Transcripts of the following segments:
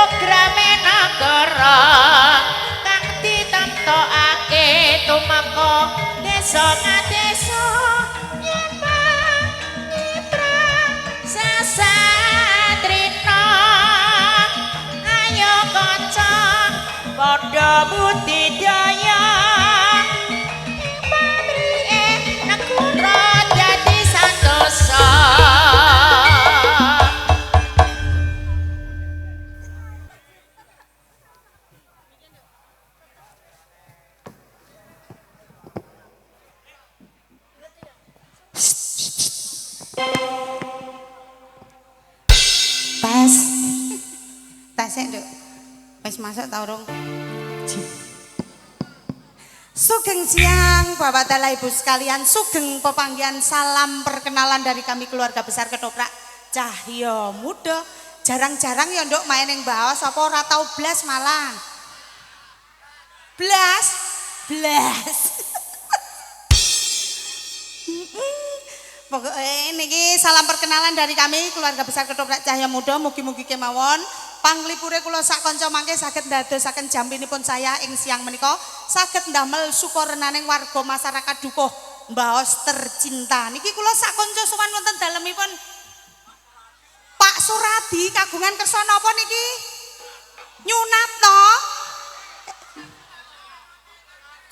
programe negara kang ditemtokake tumeka desa ngadesa yen pangitrang sasatrina ayo kanca padha budidaya pamrike negara dadi santosa. Tes nduk. Wis masak ta urung? Sugeng siang Bapak Dalah Ibu sekalian, sugeng pepanggihan salam perkenalan dari kami keluarga besar Ketoprak Cahya Muda. Jarang-jarang ya nduk main yang bawas apa ora tau blas malah. Blas. Pokoknya niki salam perkenalan dari kami keluarga besar Ketoprak Cahya Muda. Mugi-mugi kemawon panglipure kula sak kanca mangke saged ndadosaken jampinipun saya ing siang menika saged ndamel sukorenaning warga masyarakat dukuh mbaos tercinta. Niki kula sak kanca sowan wonten dalemipun Pak Suradi kagungan kersa napa niki? Nyunat to?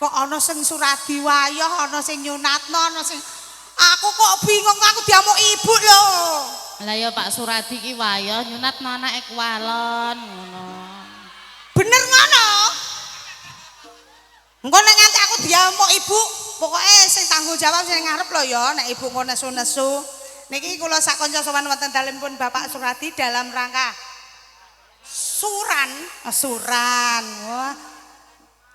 Kok ana sing Suradi wayah, ana sing nyunatno, ana sing aku kok bingung, aku diamuk ibu lho. Lah ya Pak Suradi ki wayah nyunatno anake kuwalon ngono. Bener ngono? Engko nek nganti aku diamuk ibu, pokoke sing tanggung jawab sing ngarep lho ya nek ibu ngono nesu-nesu. Niki kula sak kanca sowan wonten dalemipun Bapak Suradi dalam rangka suran. Wah.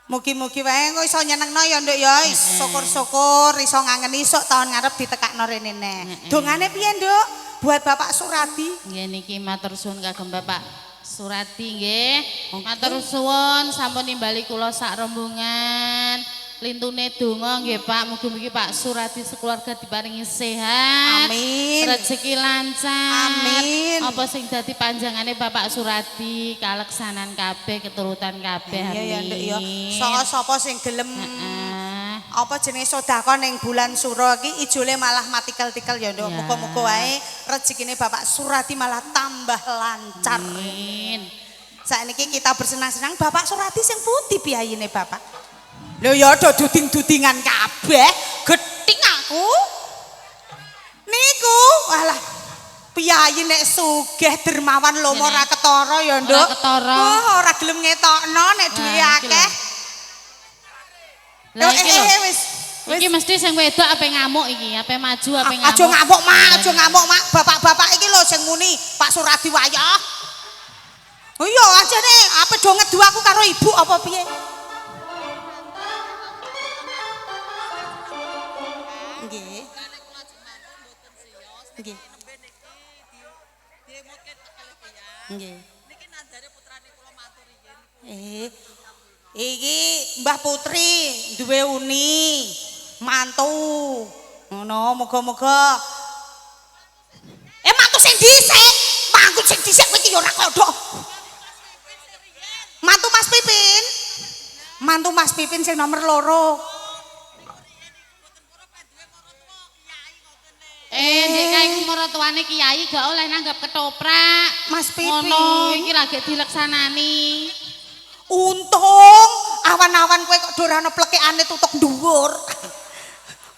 Mugi-mugi wae engko iso nyenengno ya nduk ya, syukur-syukur iso ngangeni sok tahun ngarep ditekakno rene neh. Dongane piye nduk buat Bapak Suradi? Nggih niki matur suwun kagem Bapak Suradi nggih. Matur suwun sampun nimbali kula sak rombongan. Lintune donga nggih Pak, mugi-mugi Pak Suradi sekeluarga diparingi sehat. Amin. Rezeki lancar. Amin. Apa sing dadi panjangane Bapak Suradi kaleksanan kabeh, keturutan kabeh. Amin. Iya ya nduk ya. Sapa sing gelem apa jenenge sedekah ning bulan Suro iki ijole malah matikel-tikel ya nduk. Muga-muga wae rezekine Bapak Suradi malah tambah lancar. Amin. Saiki kita bersenang-senang Bapak Suradi sing pundi piyayine Bapak? Lho ya do duding-dudingan kabeh, gething aku. Niku, alah piyayi nek sugih dermawan lomo ora ketara ya, Nduk. Ora ketara. Oh, ora gelem ngetokno nek duwe akeh. Lah iki lho. Wis. Iki mesti sing wedok ape ngamuk iki, ape maju ape ngamuk. Aja ngamuk, Mak, aja ngamuk, Mak. Bapak-bapak iki lho sing muni Pak Suradi wayah. Oh iya, ajane ape do ngedu aku karo ibu apa piye? Nggih. Nggih. Nggih. Niki nandare putrane kula matur iki. Iki Mbah Putri duwe uni mantu. Ngono, muga-muga mantu sing dhisik. Mantu sing dhisik kowe iki ya ora kodhok. Mantu Mas Pipin. Mantu Mas Pipin sing nomor 2. Nek kae maratuane kiai gak oleh nanggap ketoprak. Mas Pipin. Ngono, iki lagi dileksanani. Untung awan-awan kowe kok dorane plekekane tutuk dhuwur.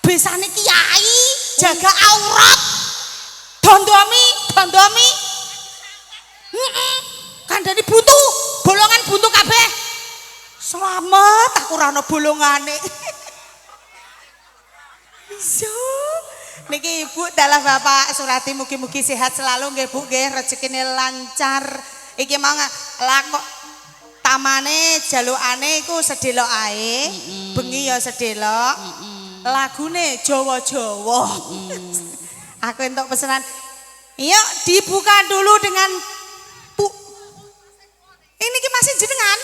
Besane kiai jaga aurat. Dondomi. Kandhane buntu, bolongan buntu kabeh. Slamet aku ora ana bolongane. Iso. Niki Ibu dalah Bapak Suradi mugi-mugi sehat selalu nggih Bu nggih, rezekine lancar. Iki mau lakok tamane jalukane iku sedelok ae. Bengi ya sedelok. Lagune Jawa-Jawa. Aku entuk pesanan. Yuk dibuka dulu dengan ini ki masih jenengan.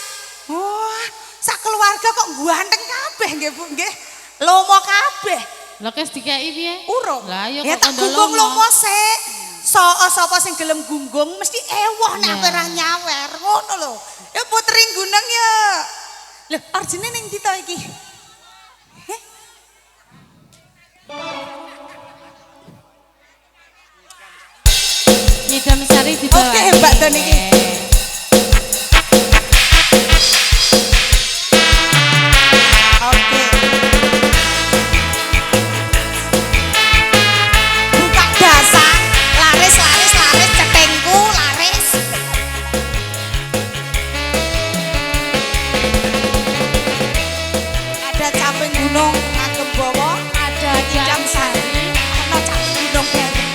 Wah, sak keluarga kok ganteng kabeh nggih Bu nggih. Lomo kabeh. Lha kes dikai piye? Urung. Lah ya kok tak gunggung lomo sik. sapa sing gelem gunggung mesti ewoh nek kowe ora nyawer ngono lho. Ya putring gunung ya. Lho, arjine ning ndi to iki? Nyidam sari di bawah. Oke, Mbak Don iki. Oke. Buka dasar, laris cetengku laris. Ada caping gunung ngagem bawa, ada nyidam sari, ana caping gunung bareng.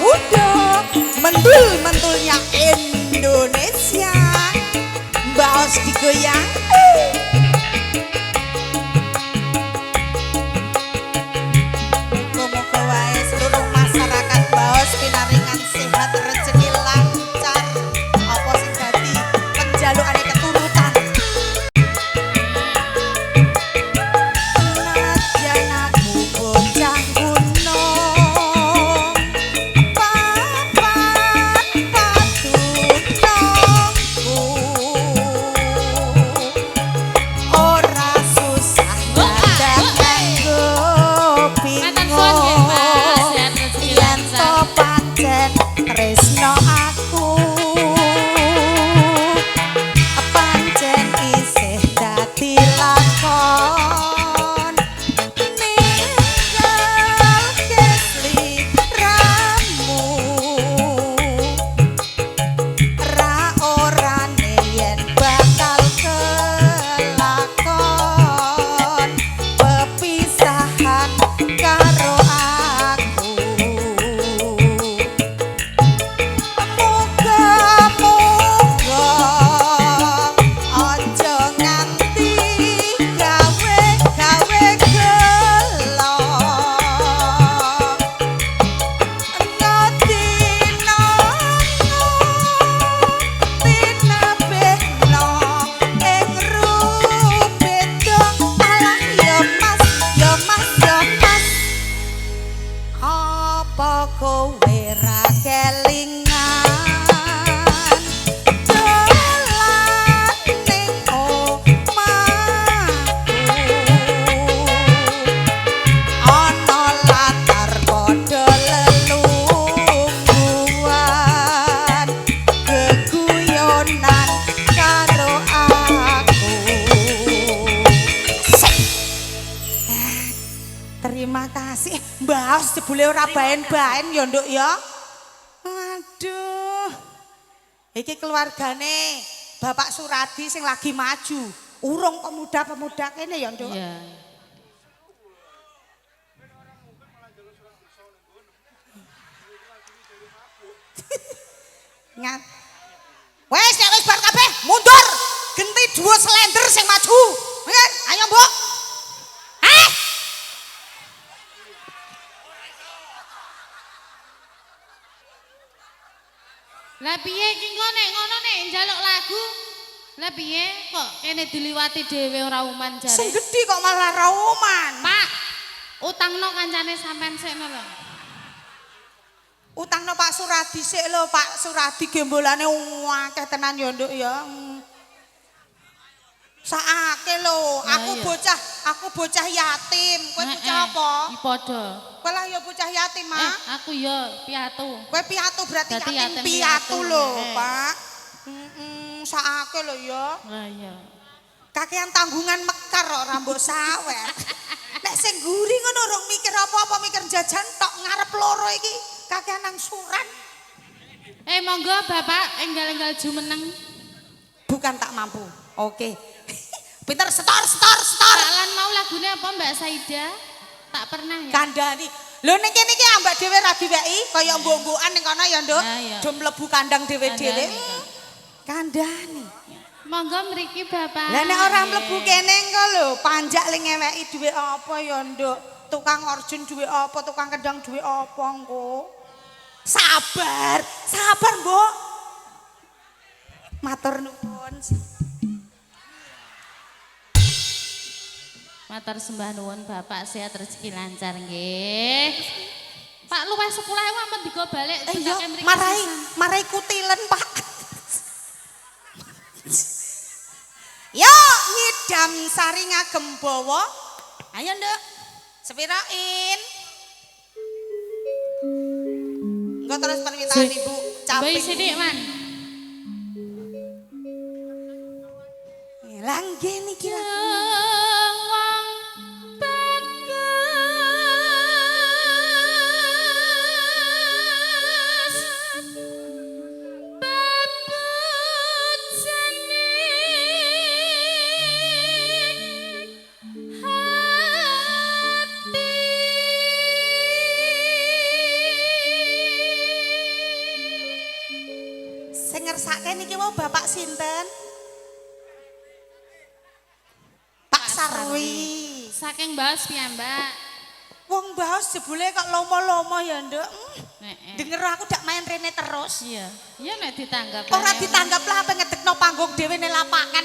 Muda mentul-mentulnya Indonesia Baos digoyang Moga-moga wae seluruh masyarakat Baos pinaringan sehat rezeki lancar apa sing dadi penjalukane keturutan Najan aku bocah tresno aku pancen isih dadi lakon ninggal kesliramu ra orane yen bakal kelakon pepisahan karo kowe ra kelingan dolan ning omahku ana latar padha lelungguhan geguyonan karo aku terima kasih Mbak jebule ora baen-baen ya nduk ya. Aduh. Iki keluargane Bapak Suradi sing lagi maju. Urung pemuda-pemuda kene ya nduk. Iya. Ngat. Wes nek wis bar kabeh mundur. Genti dua slender sing maju. Ngen, ayo Mbok. Heh. Lah piye iki kok nek ngono nek njaluk lagu? Lah piye kok kene diliwati dhewe ora uman jare? Sing gedhi kok malah rauman. Pak, utangno kancane sampean sekno lho. Utangno Pak Suradi sik lho, Pak Suradi gembolane akeh tenan ya nduk ya. Sakake lho, aku bocah yatim. Kowe bocah apa? Iki padha. Kowe lah ya bocah yatim, Mak. Aku ya piatu. Kowe piatu berarti Dadi yatim yatim piatu piatu, lho, heeh. Pak. Sakake lho ya. Lah iya. Kakean tanggungan mekar kok rambut sawer. Nek sing guri ngono urung mikir apa-apa, mikir jajan tok ngarep loro iki. Kakean nang suran. Monggo Bapak enggal-enggal jumeneng. Bukan tak mampu. Oke. Pinter setor. Lan mau lagune apa Mbak Saida? Tak pernah ya. Kandhani. Lho ning kene iki ambak dhewe ra diweki kaya mbok-mbokan ning kono ya, Nduk. Nah, iya. Do mlebu kandang dhewe-dhewe. Kandhani. Kandhani. Monggo mriki Bapak. Lah nek ora mlebu kene engko lho, panjak ling ngeweki dhuwit apa ya, Nduk? Tukang orjun dhuwit apa, tukang kendang dhuwit apa engko? Sabar, Mbok. Matur nuwun. Matur sembah nuwun Bapak sehat rezeki lancar nggih. Pak luwih 10.000 ampun digo balik Iya, tutake mriki pisan. marai kutilen, Pak. Yo, ngidam sari ngagem bawa. Ayo, Nduk. Sepirain. Engko terus permintaan Ibu Bayi caping. sithik, Man. Lah nggih niki lah. Wong bagus babut jening hati. Sing ngersake niki mau Bapak sinten? Pak Sarwi. Saking Baos piyambak. Wong Baos jebule kok lomo-lomo ya, Nduk. Heeh. Denger aku dak main rene terus. Iya. Iya nek ditanggap. Ora ditanggap lah apa ngedekno panggung dhewe ning lapangan.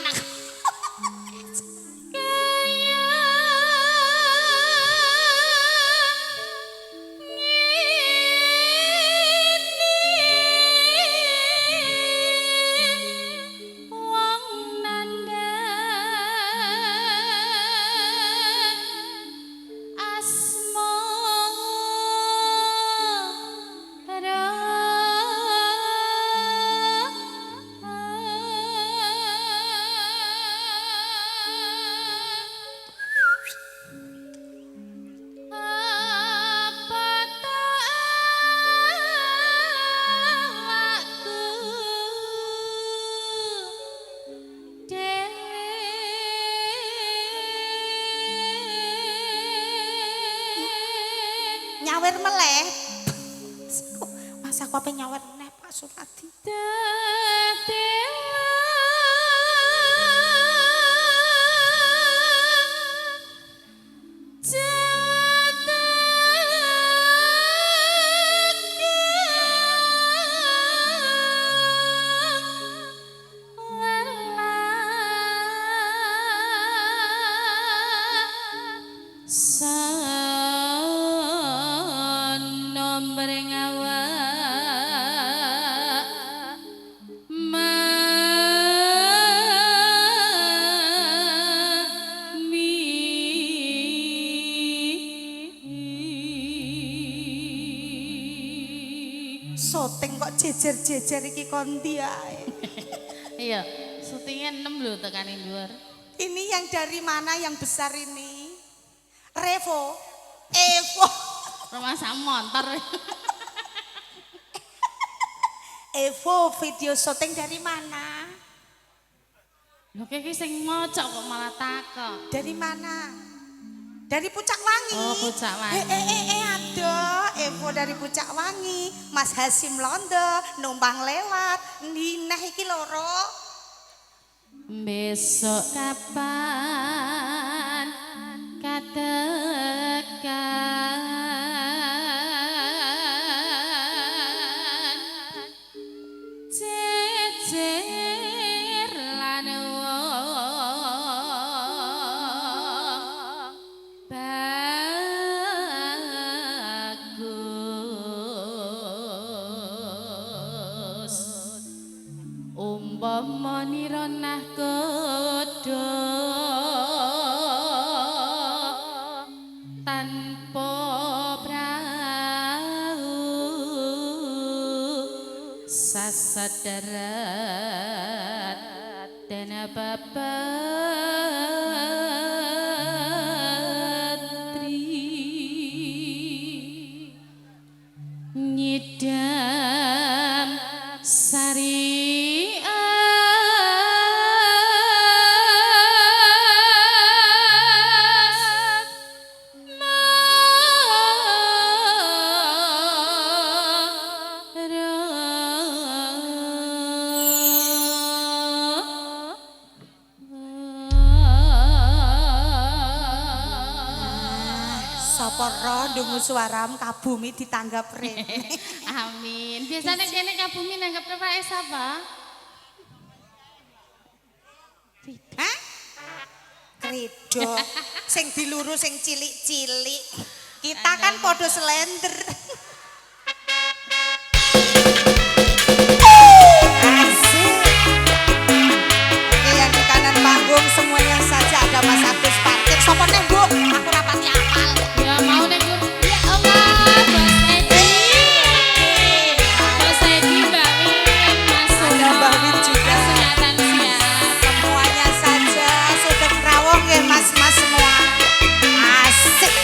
Nyawer meleh. Masa aku apa nyawer meneh Pak Suradi? Syuting kok jejer-jejer iki kondi ae. Iya, syutingnya 6 lho tekan dhuwur. Ini yang dari mana yang besar ini? Revo. Evo. Rumah sak motor. Evo video syuting dari mana? Lho iki sing mocok kok malah takok. Dari mana? Dari Pucak Wangi. Oh, Pucak Wangi. Ada Evo dari Pucak Wangi. Mas Hasim Londo numpang lewat. Nineh iki loro. Besok kapan katakan jejer lan bagus umpama nira nah kodho tanpa prau sasadarat dan babatri nyidam sari Sapa ro ndungu suaram kabumi ditanggap rene. Amin. Biasanya kene kabumi nanggap prepare sapa? Hah? Kredo. Sing diluru sing cilik-cilik. Kita kan podo slender. Asik. Oke, yang di kanan panggung semuanya saja ada Mas Agus Parkir. Sopo neh, Bu? Aku rapati apal. Ya mau nek ya Allah, Bos Edi, Mbak Win, Mas Ada Mbak Win juga. Kesehatan siap. Semuanya saja sudah rawuh nggih Mas-mas semua. Asik.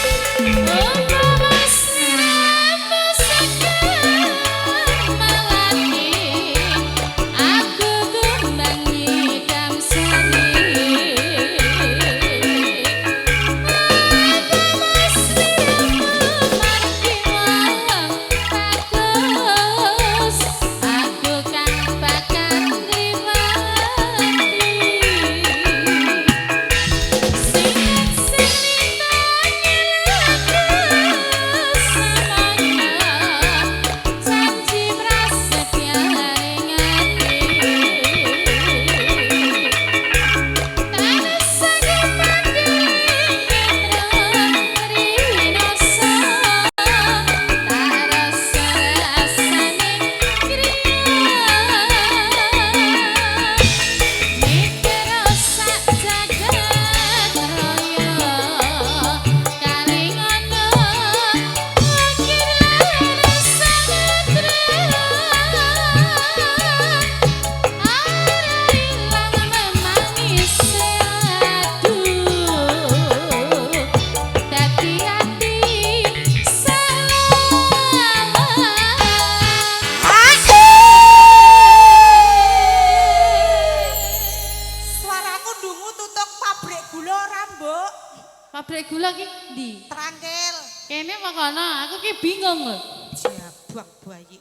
Pabrik gula ki ndi? Trangkil. Kene apa kono? Aku ki bingung lho. Jabang bayi.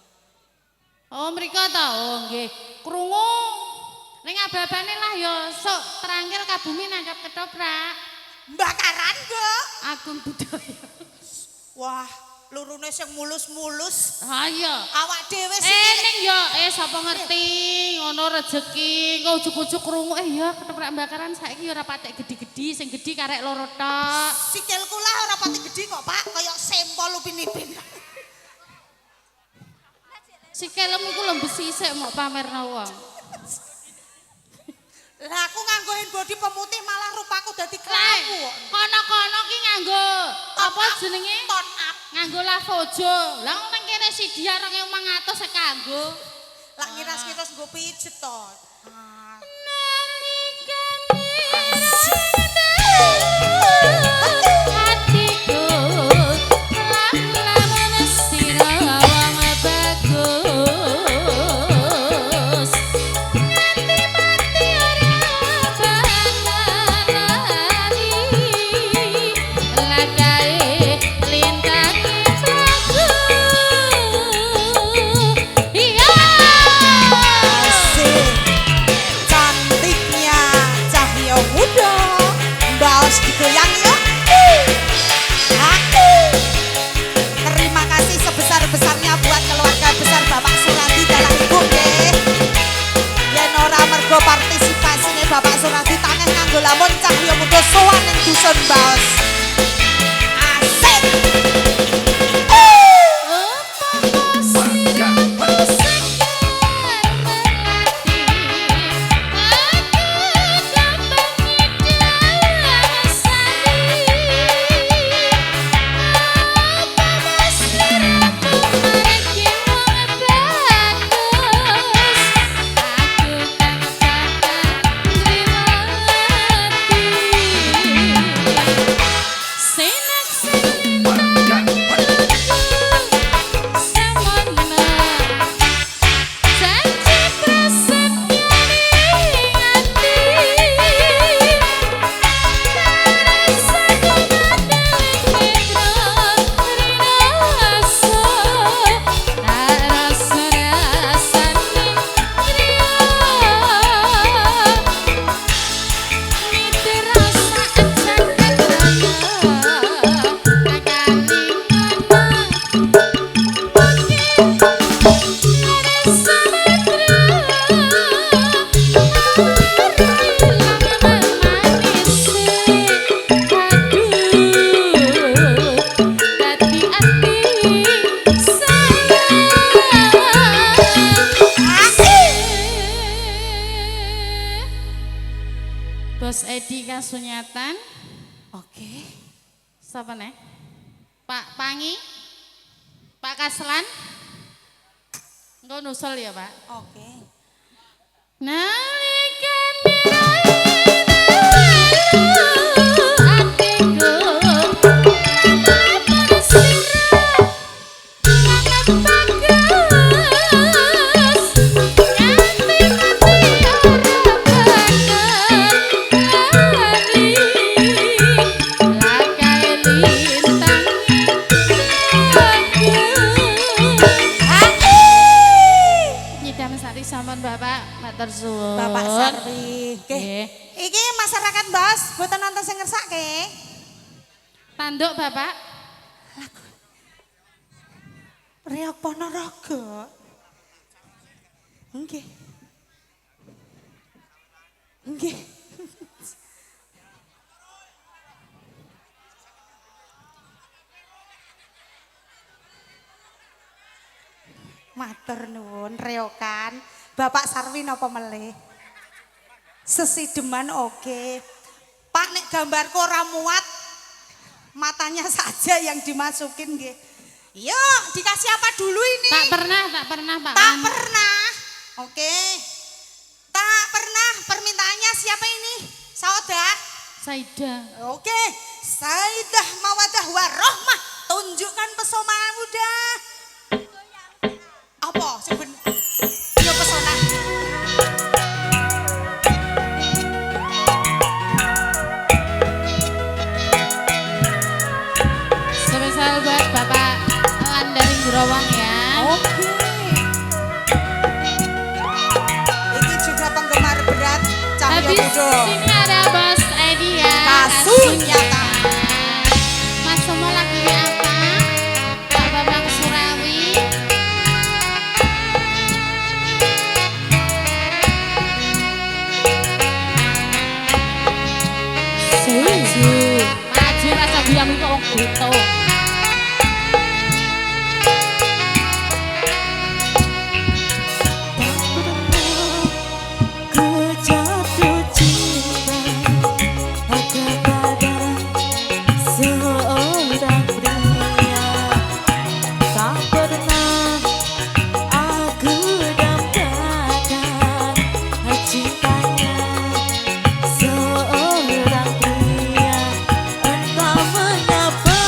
Oh, mriko ta? Oh, nggih. Krungu. Ning ababane lah ya sok trangkil kabumi nangkap ketoprak. Bakaran, Bu. Agung budaya. Wah, lurune sing mulus-mulus. Ha iya. Awak dhewe sing Ning yo sapa ngerti ngono rejeki kok ujug-ujug krungu ya ketoprak bakaran saiki ora patek gede-gede sing gedhi karek loro tok. sikilku lah ora pati gedhi kok, Pak, kaya sempol upin-ipin. Sikilmu ku lembes sisik mok pamerna wong. Lah aku nganggo hand body pemutih malah rupaku dadi kelabu. Kono-kono ki nganggo apa jenenge? Tone up. Nganggo lavojo. Lah nang kene Sidia 2.500 kanggo. Lah ngiras-ngiras nggo pijet to. Nuwun Bos. Asik. Bos Edi Kasunyatan. Oke. Siapa nih? Pak Pangi? Pak Kaslan? Engkau nusul ya Pak? Oke. Sampun Bapak, matur suwun. Bapak Sarwi. Oke. Nggih. Iki masyarakat Bos, mboten nonton sing ngersake. Tanduk Bapak. Reok Ponorogo. Nggih. Nggih. Matur nuwun reokan. Bapak Sarwi napa melih? Sesideman oke. Pak nek gambarku ora muat, matanya saja yang dimasukin nggih. Yuk, dikasih apa dulu ini? Tak pernah Pak. Tak pernah. Oke. Tak pernah. Permintaannya siapa ini? Saudah. Saida. Oke. Saidah mawadah warohmah. Tunjukkan pesona muda. Apa sebenarnya? Yo pesona. Spesial buat Bapak Landari Growang ya. Oke. Ini juga penggemar berat Cahyo Habis Budo. sini ada Bos Edi ya. Kasunyatan. Mas semua lagi apa? Pak Bambang Surawi. Maju rasa biang itu orang gitu. Seorang pria entah mengapa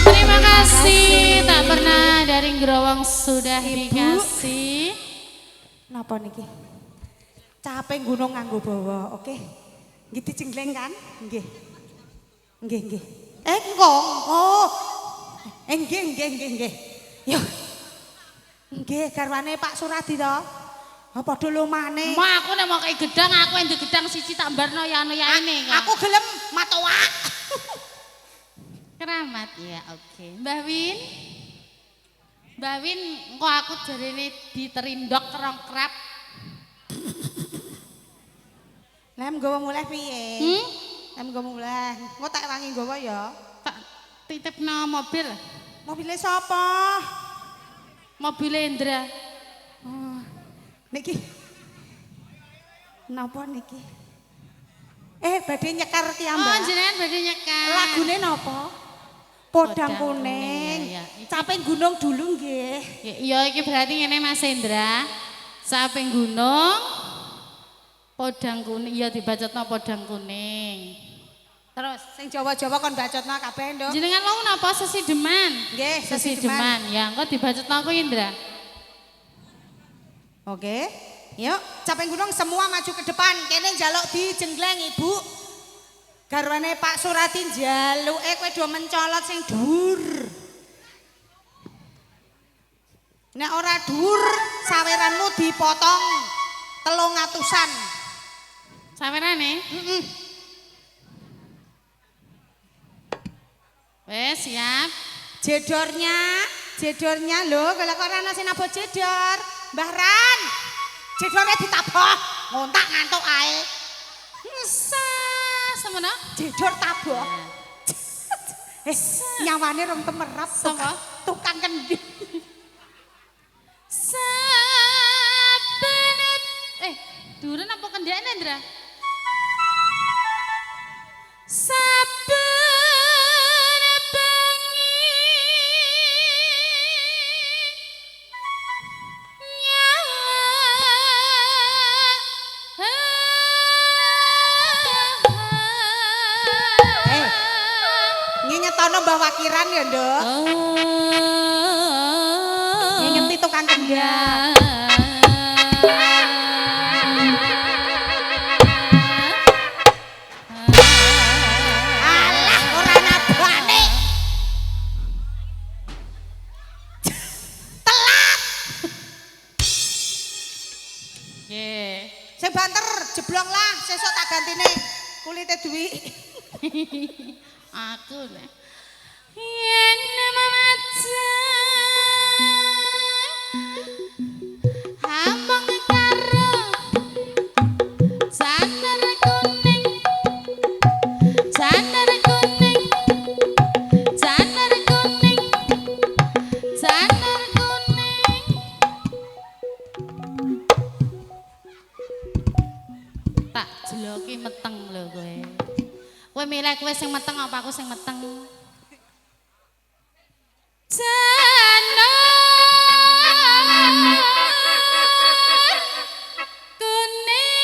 Terima kasih, tak pernah dari Growong sudah dikasih. Napa niki? Capek gunung nganggo bawa, oke? Nggih dijengleng kan? Nggih. Nggih, nggih. Engko. Oh. Nggih. Yo. Nggih, garwane Pak Suradi to. Apa dulu lumane? Ma aku nek mau kayak gedang, aku yang di gedang siji tak barno ya anu ya ini. Aku gelem matoa. Keramat ya, oke. Mbah Win. Mbah Win, kok aku jarene diterindok kerong krap. Lem nggawa mulih piye? Lem nggawa mulih. Engko tak wangi nggawa ya. Tak titipno mobil. Mobile sapa? Mobil Indra. Oh. Niki. Napa niki? Badhe nyekar ki Oh, ambak. jenengan badhe nyekar. Lagune napa? Podang Podang kuning. Kuning, ya, ya. Caping gunung dulu nggih. Ya iki berarti ngene Mas Indra. Saping gunung podang kuning ya dibacotno podang kuning. Terus sing Jawa-Jawa kon bacotno kabeh, Nduk. Jenengan mau napa sesideman? Nggih, Sesideman. Ya, engko dibacotno aku Indra. Oke. Yuk, caping gunung semua maju ke depan. Kene njaluk dijengleng, Ibu. Garwane Pak Surati njaluke kowe do mencolot sing dhuwur. Nek ora dhuwur, saweranmu dipotong 300-an. Sawerane? Heeh. Wes, siap. Jedornya lho, kalau kok ana sing nabok jedor. Mbah Ran. Jedore ditabok, ngontak ngantuk ae. Semono? Jedor tabok. Nyawane rong temerap Sapa? tukang kendi. Sabenet. Duren apa kendhane, Ndra? Saben bengi Nyetono Mbah Wakiran ya, Nduk. Ngingeti tukang kendang. Alah, ora nabane. Telat. Nggih. Sing banter jeblong lah, sesuk tak gantine kulite Dwi. Aku nek yen mamaca hambang karo janer kuning janer kuning janer kuning janer kuning tak jeloki meteng lho kowe. Kowe milih kowe sing meteng apa aku sing meteng? Janer kuning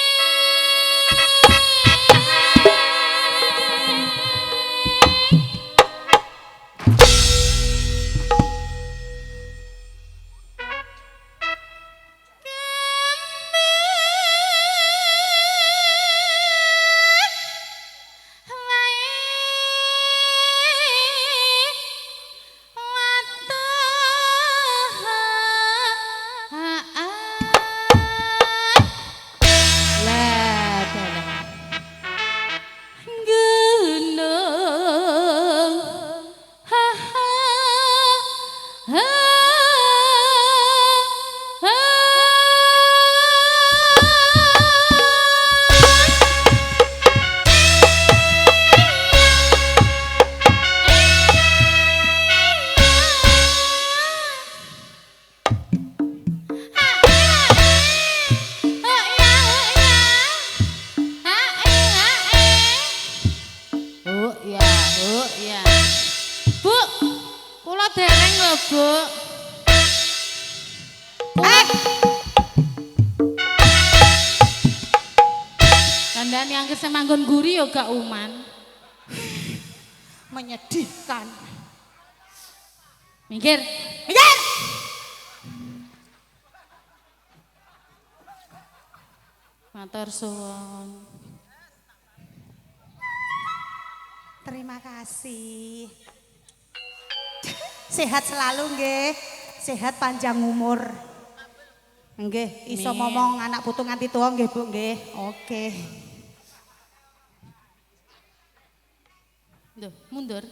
Bu. Kandhane angger sing manggon guri ya gak uman. Menyedihkan. Minggir. Minggir. Matur suwun. Terima kasih. Sehat selalu nggih. Sehat panjang umur. Nggih, iso Amin. ngomong anak putu nganti tua nggih Bu nggih. Oke. Duh, mundur.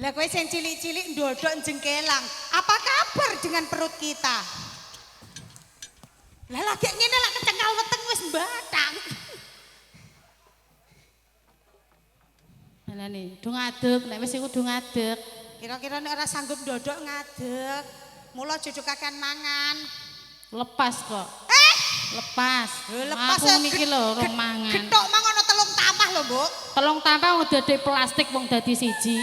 Lah kowe sing cilik-cilik ndodok jengkelang. Apa kabar dengan perut kita? Lah lagi ngene lak kecengkal weteng wis mbatang. Nah nih, do ngadeg, nek wis iku do ngadeg. Kira-kira nek ora sanggup ndodok ngadeg. Mula jujukaken mangan. Lepas kok. Lepas. Lepas Aku niki lho rong mangan. Getok mang ana telung tampah lho, Mbok. Telung tampah wong dadi plastik wong dadi siji.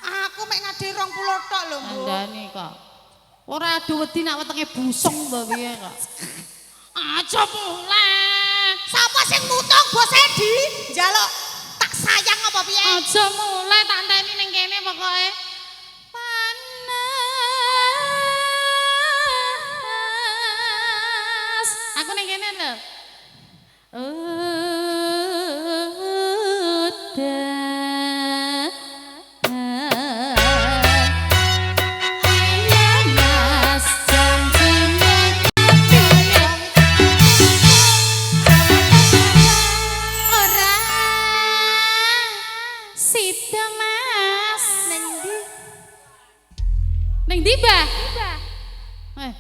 Aku mek ngade 20 tok lho, Mbok. Andane kok. Ora adu wedi nak wetenge busung mbok piye kok. Aja mulai. Sapa sing mutong Bos Edi? Njaluk tak sayang apa piye? Aja mulai tak enteni ning kene pokoke. Panas. Aku ning kene lho.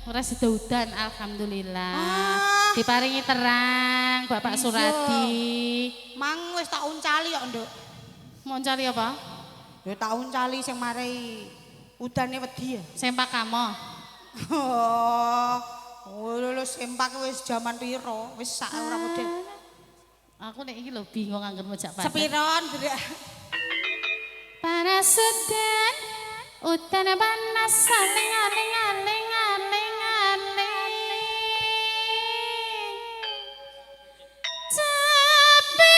Ora sida udan alhamdulillah. Diparingi terang Bapak Suradi. Mang wis tak uncali kok, Nduk. Mau cari apa? Ya tak uncali sing marai udane wedi ya. Sempak kamu. Oh, lho sempak wis jaman piro? Wis sak ora model. Aku nek iki lho bingung angger mojak panas. Sepiron, Nduk? Panas sedan, udan panas saling aling aling aling aling. Tapi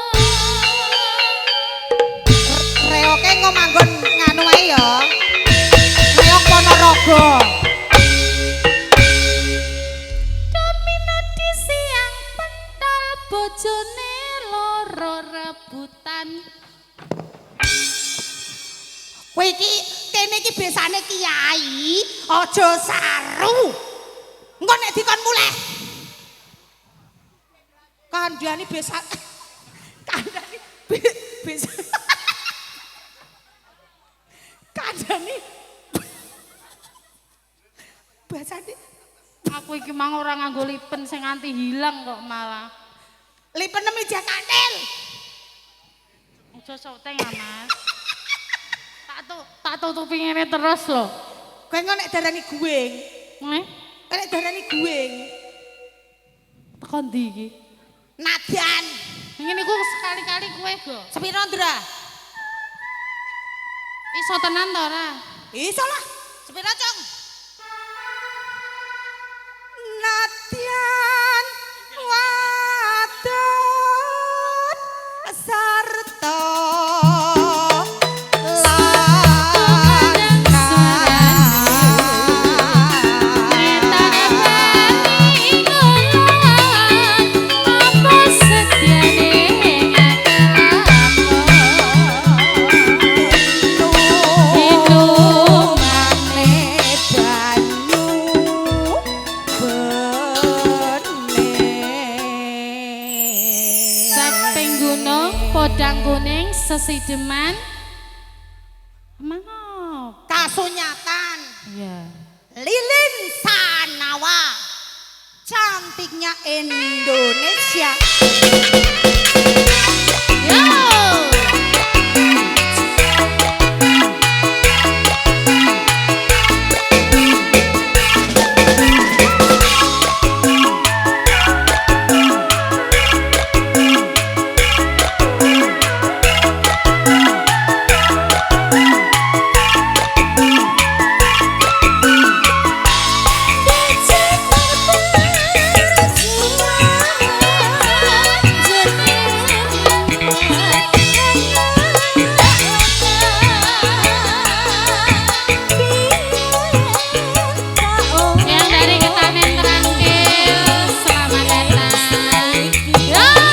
gunung. Reoke engko manggon nganu ae ya. Reok Ponorogo. Dominati siang pentol bojone loro rebutan. Kowe iki kene iki besane kiai, aja saru. Engko nek dikon muleh. Kandhani besan. Kandhani besan. Kandhani. Basane Aku iki mang ora nganggo lipen sing nganti hilang kok malah. lipen meja kantil. Aja soteng ya, Mas. Tak tutupi ngene terus lho. Kowe engko nek darani guwing, Nih, nek darani guwing, teko ndi iki? nadan. Ngene iku sekali-kali kowe go. Sepiro, Ndra? Iso tenan to ora? Iso lah. Sepira, Cung? Nadyan wadon sarta podang kuning sesideman emang kasunyatan ya lilin sanawa cantiknya Indonesia. yo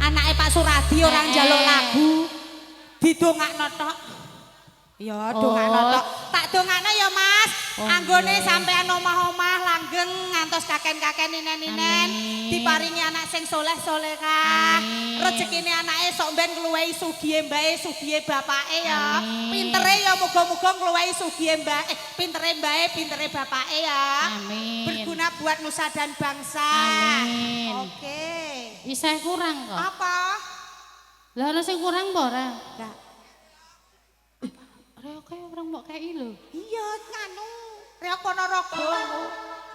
Anake Pak Suradi orang njaluk lagu didongakno tok. Ya dongakno tok. Tak dongakno ya Mas. Oh, Anggone iya. sampean omah-omah langgeng ngantos kaken-kaken ninen-ninen Amin. diparingi anak sing soleh-solehah. Amin. Rezekine anake sok ben ngluwehi sugihe mbae, sugihe bapake ya. Amin. Pintere ya muga-muga ngluwehi sugihe mbae, pintere mbae, pintere bapake ya. Amin. Berguna buat nusa dan bangsa. Amin. Oke. Isih kurang kok. Apa? Lah ana sing kurang apa ora? Enggak. Reoke orang mbok kei lho. Iya, nganu. Reok Ponorogo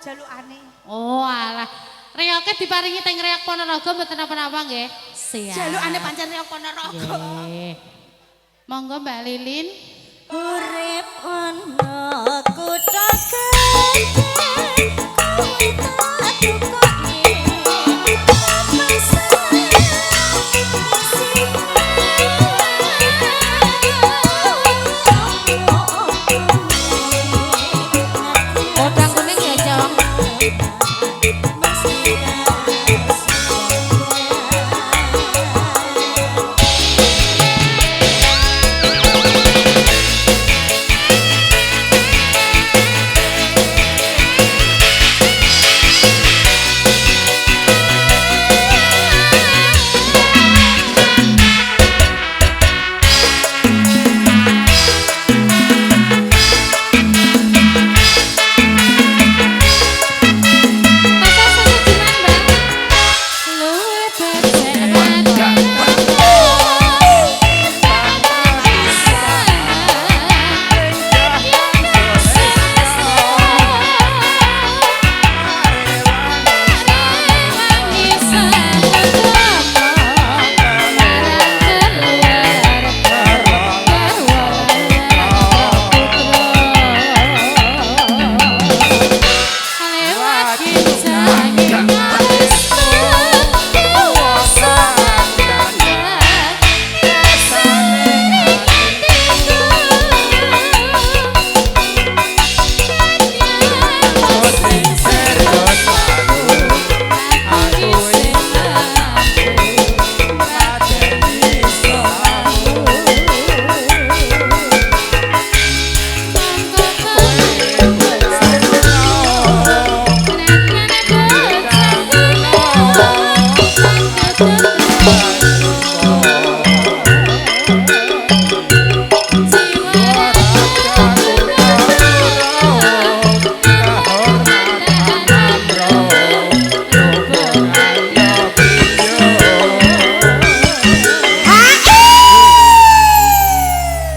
jalukane. Oh alah. Reoke diparingi teng Reok Ponorogo mboten napa-napa nggih. Siap. Jalukane pancen Reok Ponorogo. Nggih. Monggo Mbak Lilin. Urip ana kutha gedhe kowe tak dukoke Kodang kuning ya, Cong.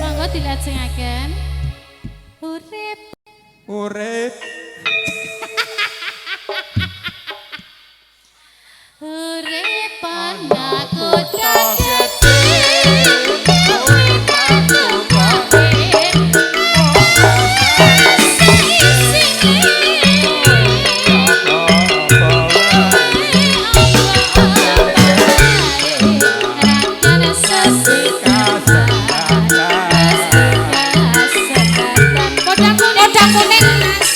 Monggo dilajengaken. Urip Urip urip ana kutha Kodang kuning Mas.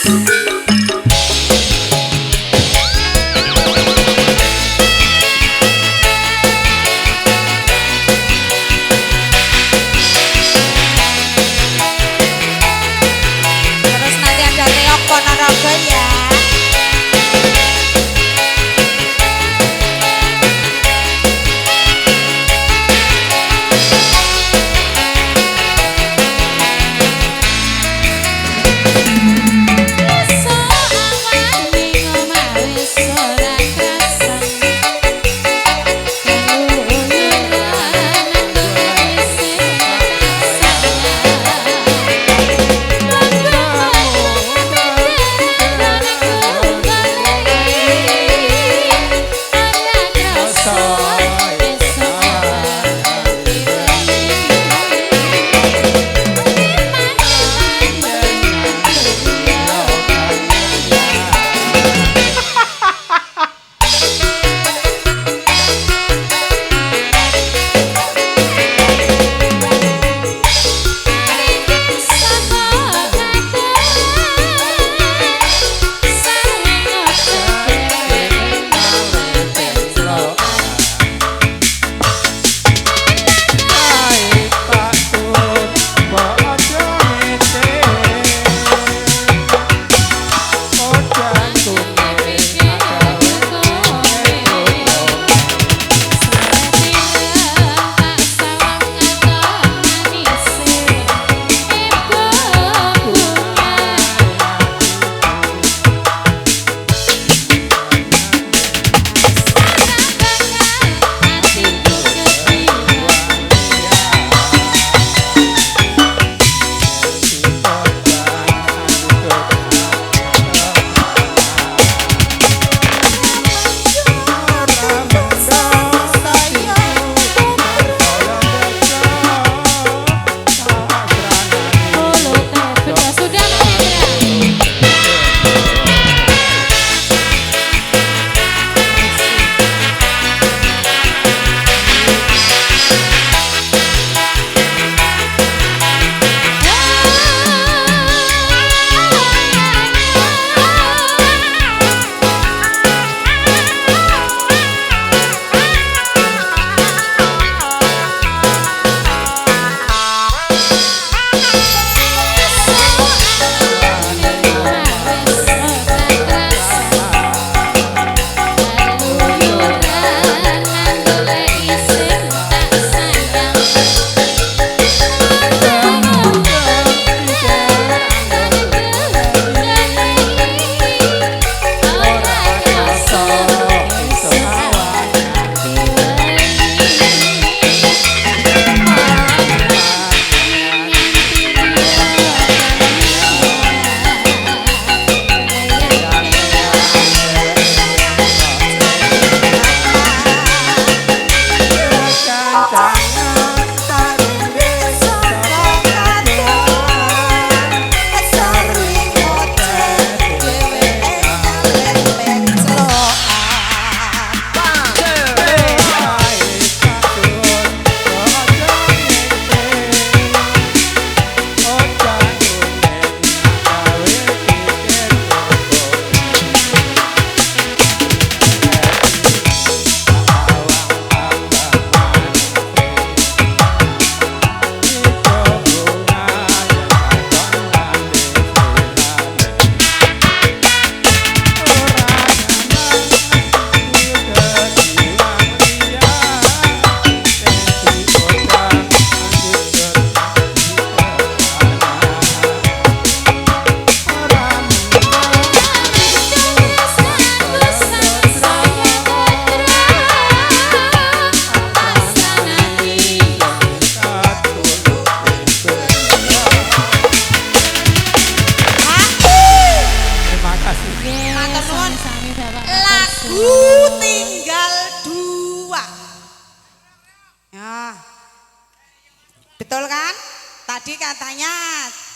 Tadi katanya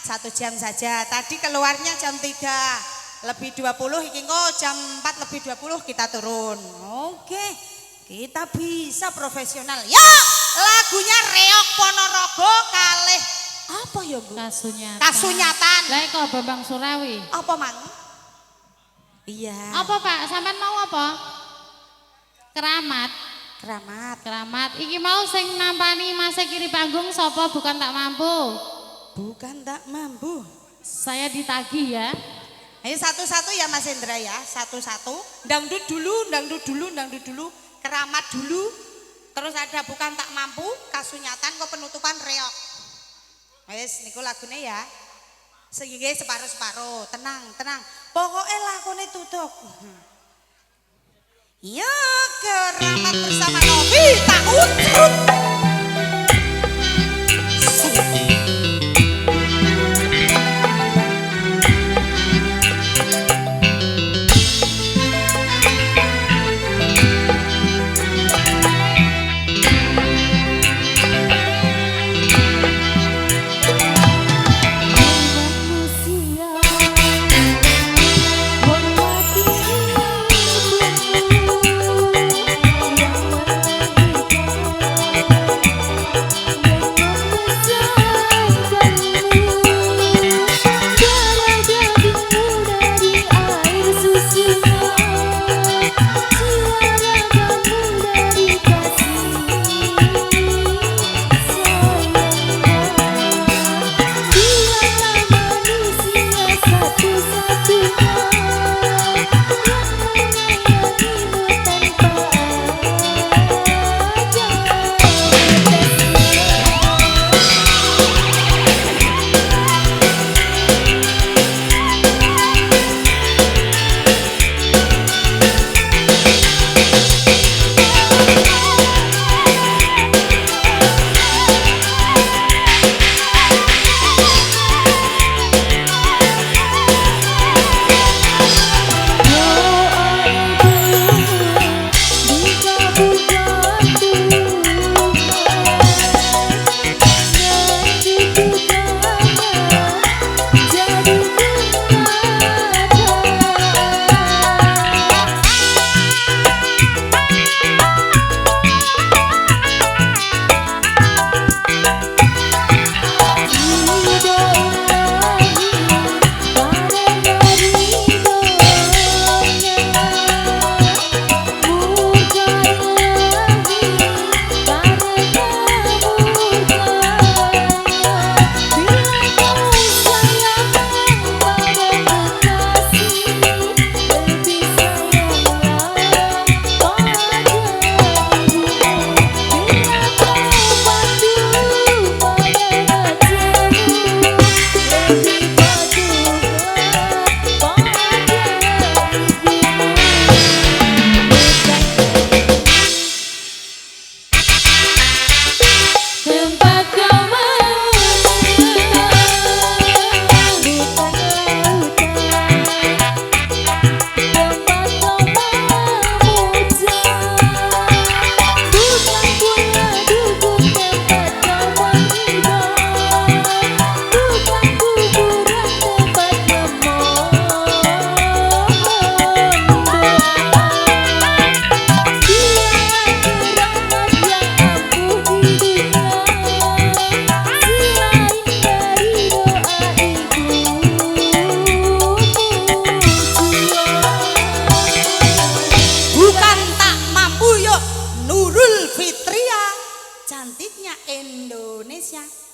1 jam saja. Tadi keluarnya jam 3 lebih 20, iki kok jam 4 lebih 20 kita turun. Oke, kita bisa profesional. Ya, lagunya Reok Ponorogo kalih apa ya Bu? Kasunyatan. Kasunyatan. Lah kok Bambang Surawi. Apa mang? Iya. Apa Pak? Sampean mau apa? Keramat. Keramat. Keramat. Iki mau sing nampani Mas kiri panggung sapa bukan tak mampu. Bukan tak mampu. Saya ditagih ya. Ayo satu-satu ya Mas Hendra ya, satu-satu. Dangdut dulu, dangdut dulu, dangdut dulu, keramat dulu. Terus ada bukan tak mampu, kasunyatan kok penutupan reok. Wes niku lagune ya. Sehingga separuh-separuh, tenang, tenang. Pokoknya lagune tutup. Ya keramat bersama Novi tak utrut.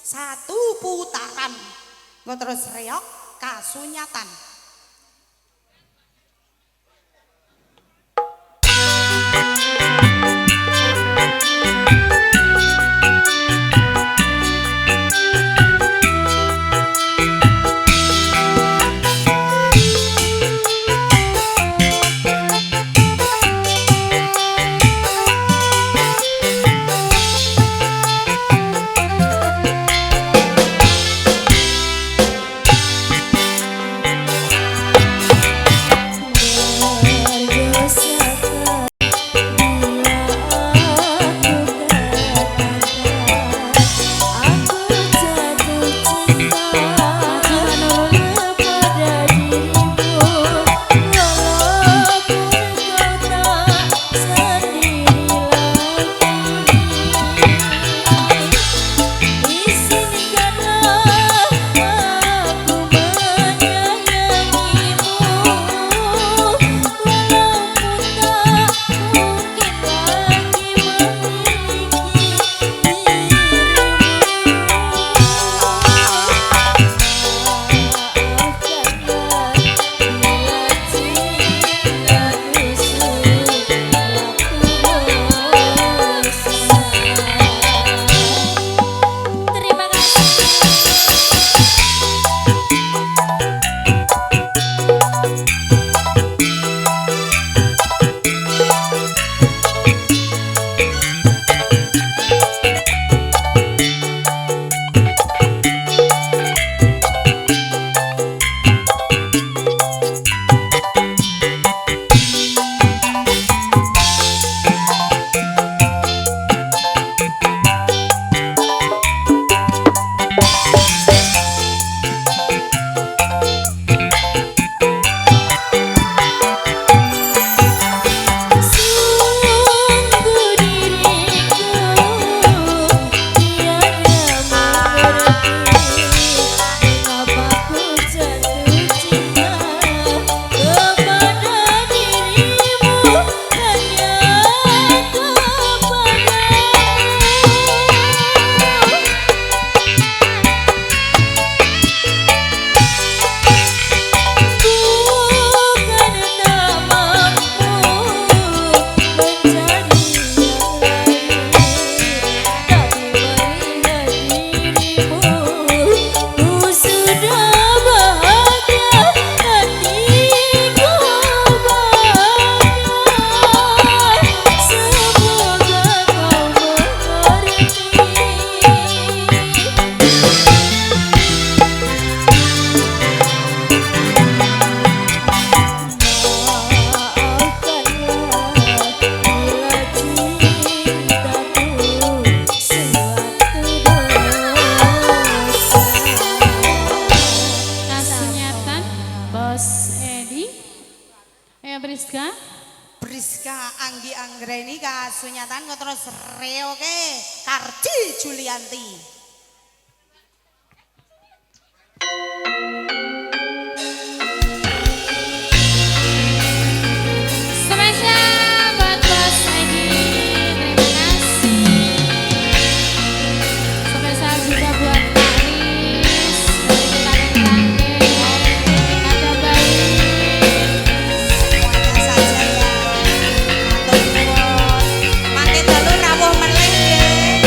Satu putaran. Gue terus reok kasunyatan. Anggi Anggreni kasunyatan kok terus reoke Kardi Julianti. Spesial buat Bos Egi, terima kasih. Spesial juga buat Pak Riz, dari kita Rangge, ada bayi. Semuanya saja ya. Matur nuwun. Mangke dalu rawuh meneh nggih.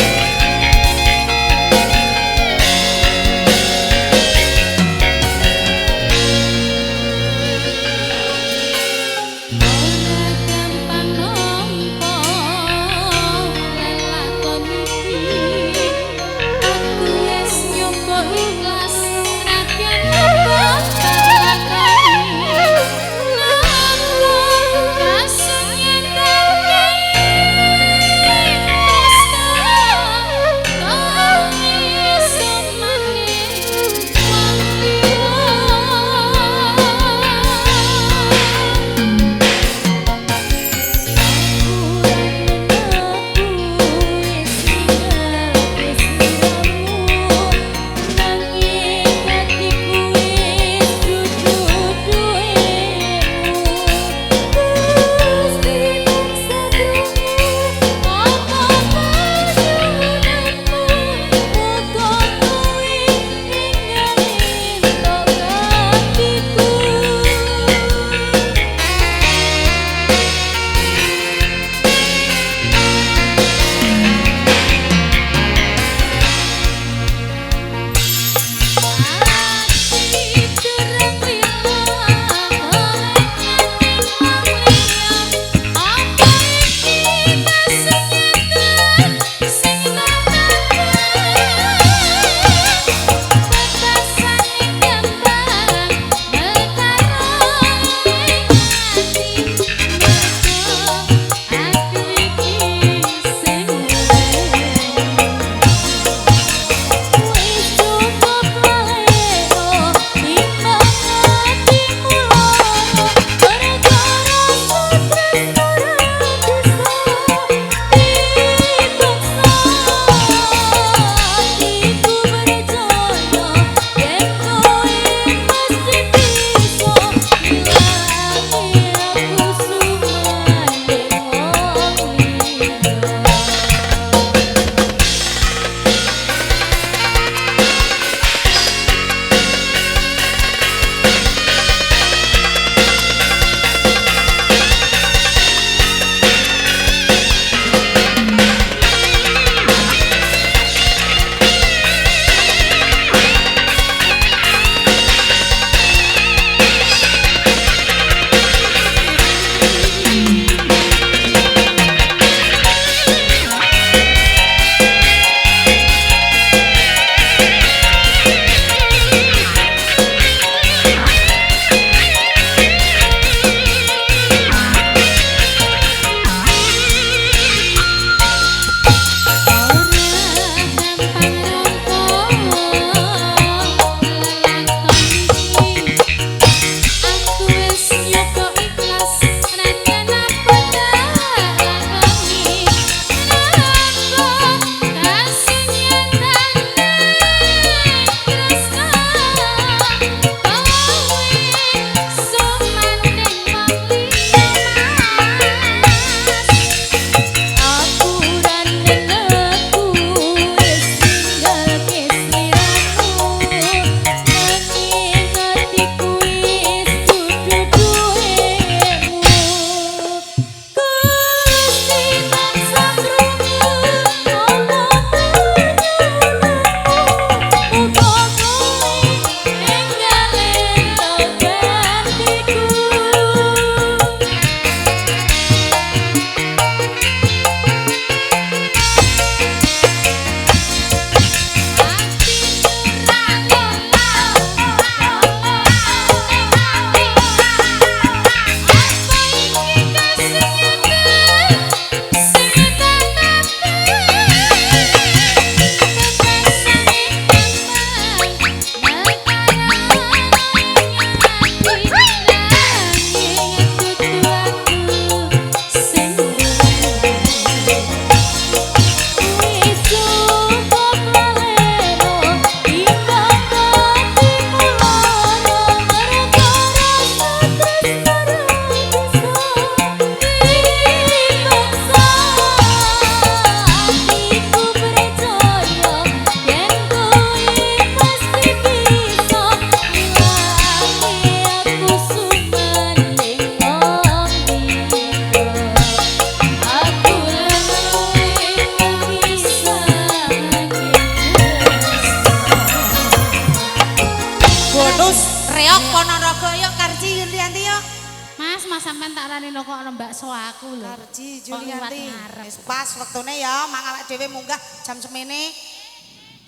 tak rani kok ana bakso aku lho. Karji Kok liwat Julianti. ngarep. Wis pas wektune ya, mang awak dhewe munggah jam semene.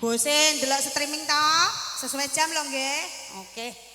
Bose ndelok streaming to, sesuai jam lho nggih. Oke.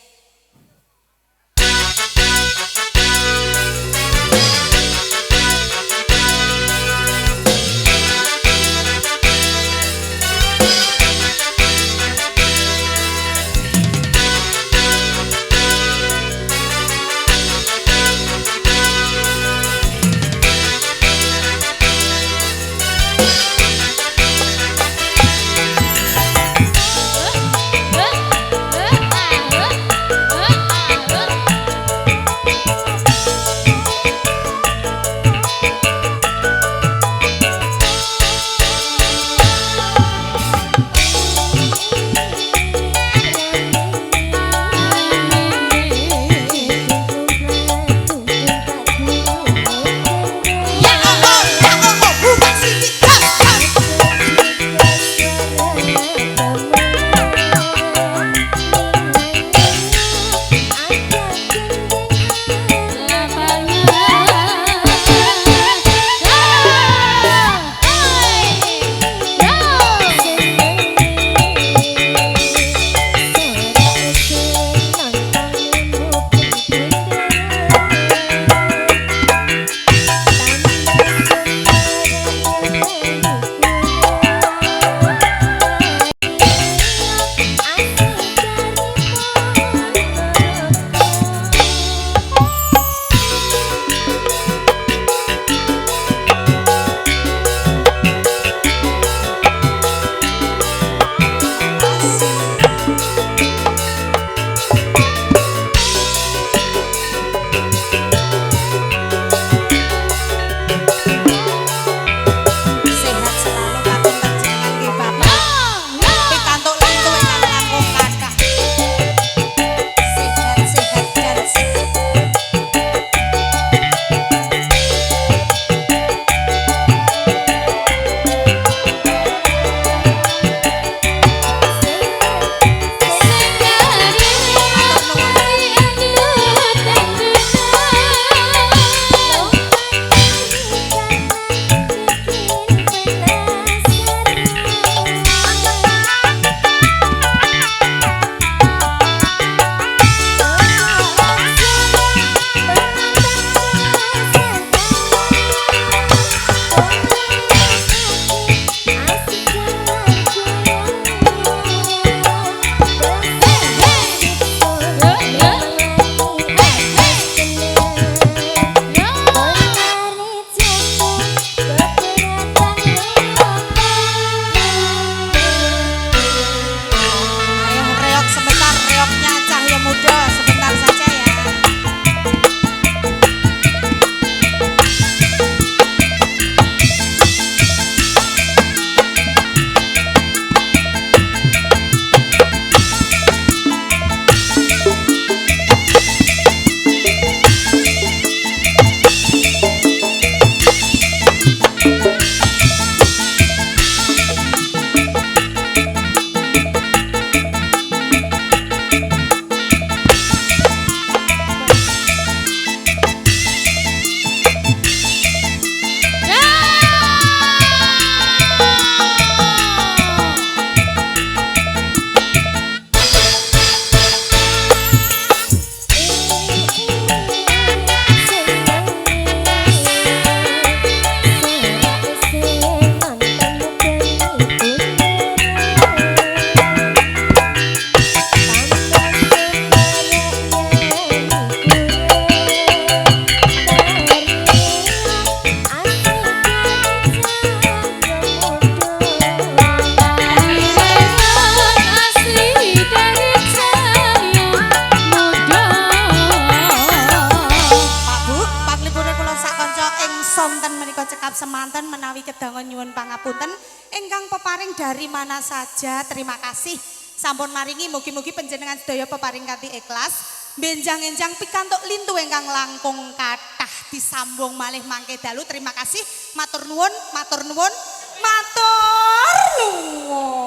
semanten menawi kedangan nyuwun pangapunten ingkang peparing dari mana saja. Terima kasih sampun maringi, mugi-mugi panjenengan sedaya peparing kanthi ikhlas. Benjang-enjang pikantuk lintu ingkang langkung kathah disambung malih mangke dalu. Terima kasih, matur nuwun, matur nuwun, matur nuwun.